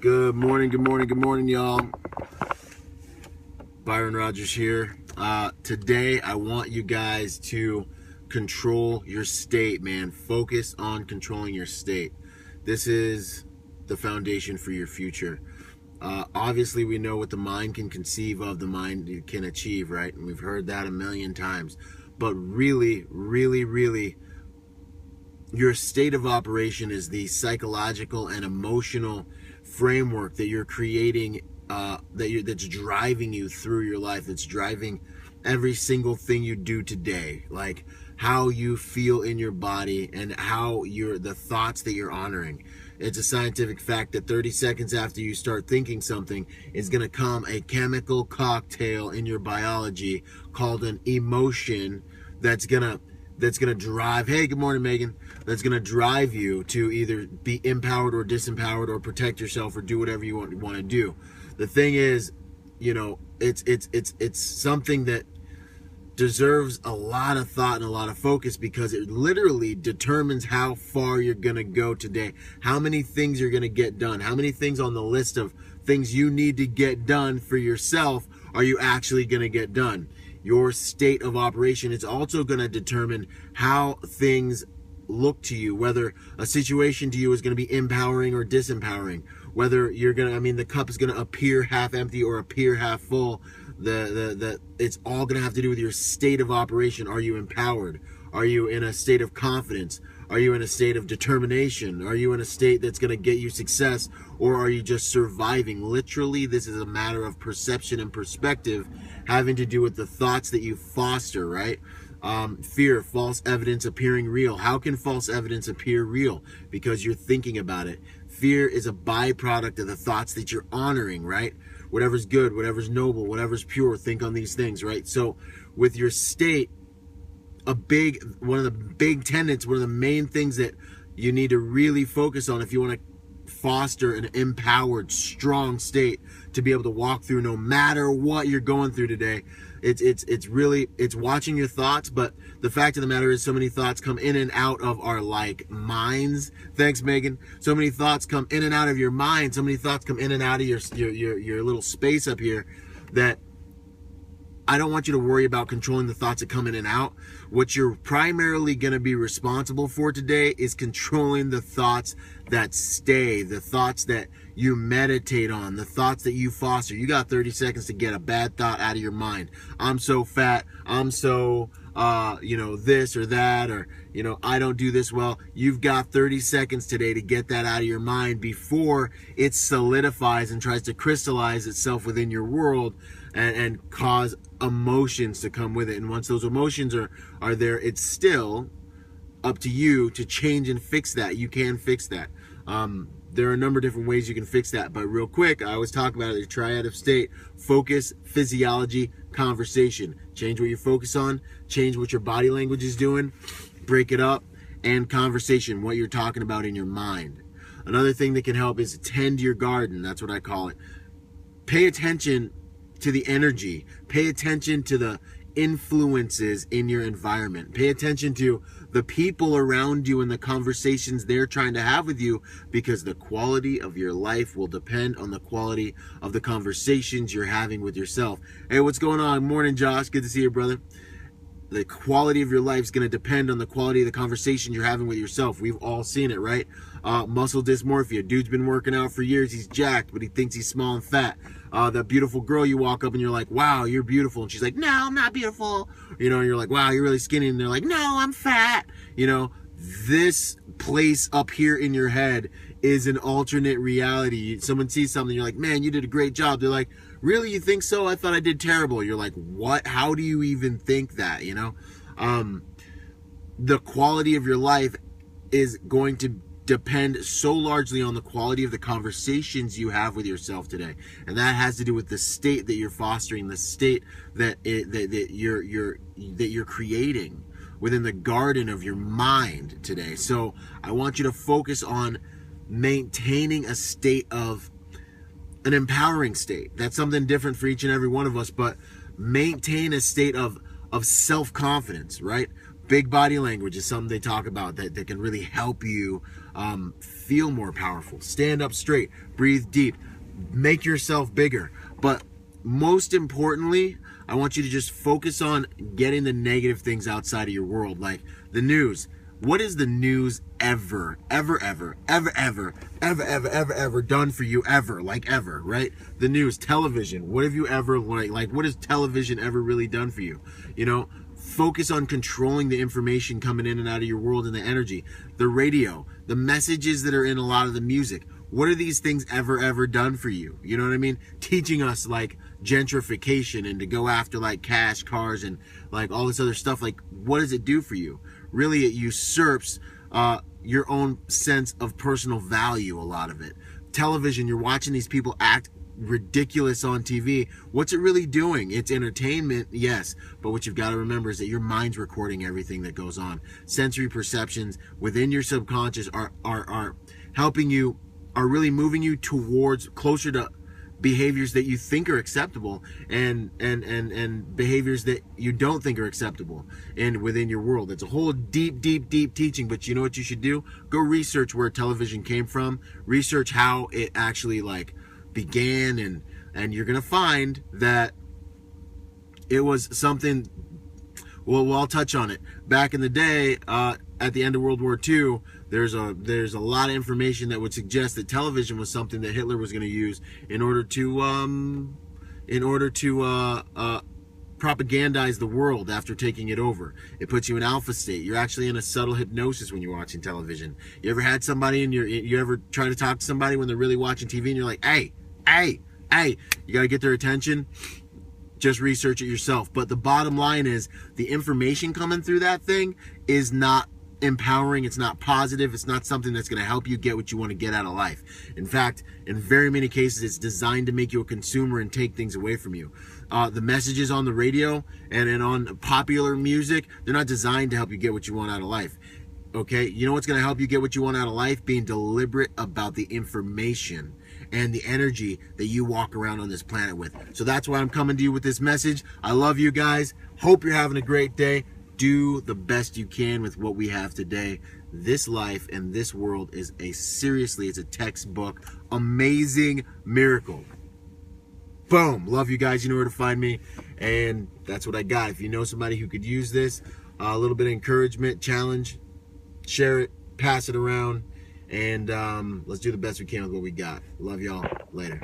Good morning, y'all. Byron Rogers here. Today, I want you guys to control your state, man. Focus on controlling your state. This is the foundation for your future. Obviously, we know what the mind can conceive of, the mind can achieve, right? And we've heard that a million times. But really, your state of operation is the psychological and emotional framework that you're creating, that's driving you through your life. That's driving every single thing you do today, like how you feel in your body and how the thoughts that you're honoring. It's a scientific fact that 30 seconds after you start thinking something is going to come a chemical cocktail in your biology called an emotion that's gonna drive, hey, good morning, Megan, that's gonna drive you to either be empowered or disempowered or protect yourself or do whatever you want to do. The thing is, it's something that deserves a lot of thought and a lot of focus, because it literally determines how far you're gonna go today, how many things you're gonna get done, how many things on the list of things you need to get done for yourself are you actually gonna get done. Your state of operation is also going to determine how things look to you, whether a situation to you is going to be empowering or disempowering, whether you're going to, the cup is going to appear half empty or appear half full. It's all going to have to do with your state of operation. Are you empowered? Are you in a state of confidence? Are you in a state of determination? Are you in a state that's going to get you success? Or are you just surviving? Literally, this is a matter of perception and perspective, having to do with the thoughts that you foster, right? Fear, false evidence appearing real. How can false evidence appear real? Because you're thinking about it. Fear is a byproduct of the thoughts that you're honoring, right? Whatever's good, whatever's noble, whatever's pure, think on these things, right? So with your state, one of the big tenets, one of the main things that you need to really focus on if you want to foster an empowered, strong state to be able to walk through no matter what you're going through today. It's watching your thoughts, but the fact of the matter is so many thoughts come in and out of our minds. Thanks, Megan. So many thoughts come in and out of your mind. So many thoughts come in and out of your little space up here that I don't want you to worry about controlling the thoughts that come in and out. What you're primarily going to be responsible for today is controlling the thoughts that stay, the thoughts that you meditate on, the thoughts that you foster. You got 30 seconds to get a bad thought out of your mind. I'm so fat. I'm so, this or that, or, I don't do this well. You've got 30 seconds today to get that out of your mind before it solidifies and tries to crystallize itself within your world and cause emotions to come with it. And once those emotions are there, it's still up to you to change and fix that. You can fix that. There are a number of different ways you can fix that, but real quick, I always talk about it, the triad of state: focus, physiology, conversation. Change what you focus on, change what your body language is doing, break it up, and conversation, what you're talking about in your mind. Another thing that can help is tend your garden. That's what I call it. Pay attention to the energy. Pay attention to the influences in your environment. Pay attention to the people around you and the conversations they're trying to have with you, because the quality of your life will depend on the quality of the conversations you're having with yourself. Hey, what's going on? Morning, Josh. Good to see you, brother. The quality of your life is going to depend on the quality of the conversation you're having with yourself. We've all seen it, right? Muscle dysmorphia. Dude's been working out for years. He's jacked, but he thinks he's small and fat. That beautiful girl you walk up and you're like, wow, you're beautiful. And she's like, no, I'm not beautiful. And you're like, wow, you're really skinny. And they're like, no, I'm fat. This place up here in your head is an alternate reality. Someone sees something, you're like, man, you did a great job. They're like, really, you think so? I thought I did terrible. You're like, what? How do you even think that? The quality of your life is going to depend so largely on the quality of the conversations you have with yourself today, and that has to do with the state that you're fostering, the state that you're creating within the garden of your mind today. So I want you to focus on maintaining a state of an empowering state. That's something different for each and every one of us, but maintain a state of self-confidence, right? Big body language is something they talk about that can really help you feel more powerful. Stand up straight, breathe deep, make yourself bigger. But most importantly, I want you to just focus on getting the negative things outside of your world, like the news. What is the news ever done for you ever, right? The news, television. What have you ever what has television ever really done for you? You know, focus on controlling the information coming in and out of your world and the energy. The radio, the messages that are in a lot of the music. What are these things ever done for you? You know what I mean? Teaching us like gentrification and to go after like cash cars and like all this other stuff. Like, what does it do for you? Really, it usurps your own sense of personal value, a lot of it. Television, you're watching these people act ridiculous on TV. What's it really doing? It's entertainment, yes, but what you've got to remember is that your mind's recording everything that goes on. Sensory perceptions within your subconscious are helping you, are really moving you towards closer to behaviors that you think are acceptable and behaviors that you don't think are acceptable and within your world. It's a whole deep teaching, but you know what you should do? Go research where television came from, research how it actually like began, and you're gonna find that it was something. Well, I'll touch on it. Back in the day, at the end of World War II, there's a lot of information that would suggest that television was something that Hitler was going to use in order to propagandize the world after taking it over. It puts you in alpha state. You're actually in a subtle hypnosis when you're watching television. You ever had somebody and you ever try to talk to somebody when they're really watching TV and you're like, hey, you got to get their attention? Just research it yourself. But the bottom line is the information coming through that thing is not empowering. It's not positive. It's not something that's going to help you get what you want to get out of life. In fact, in very many cases, it's designed to make you a consumer and take things away from you. The messages on the radio and on popular music, they're not designed to help you get what you want out of life. Okay, you know what's going to help you get what you want out of life? Being deliberate about the information and the energy that you walk around on this planet with. So that's why I'm coming to you with this message. I love you guys. Hope you're having a great day. Do the best you can with what we have today. This life and this world is it's a textbook, amazing miracle. Boom. Love you guys. You know where to find me. And that's what I got. If you know somebody who could use this, a little bit of encouragement, challenge, share it, pass it around, and let's do the best we can with what we got. Love y'all. Later.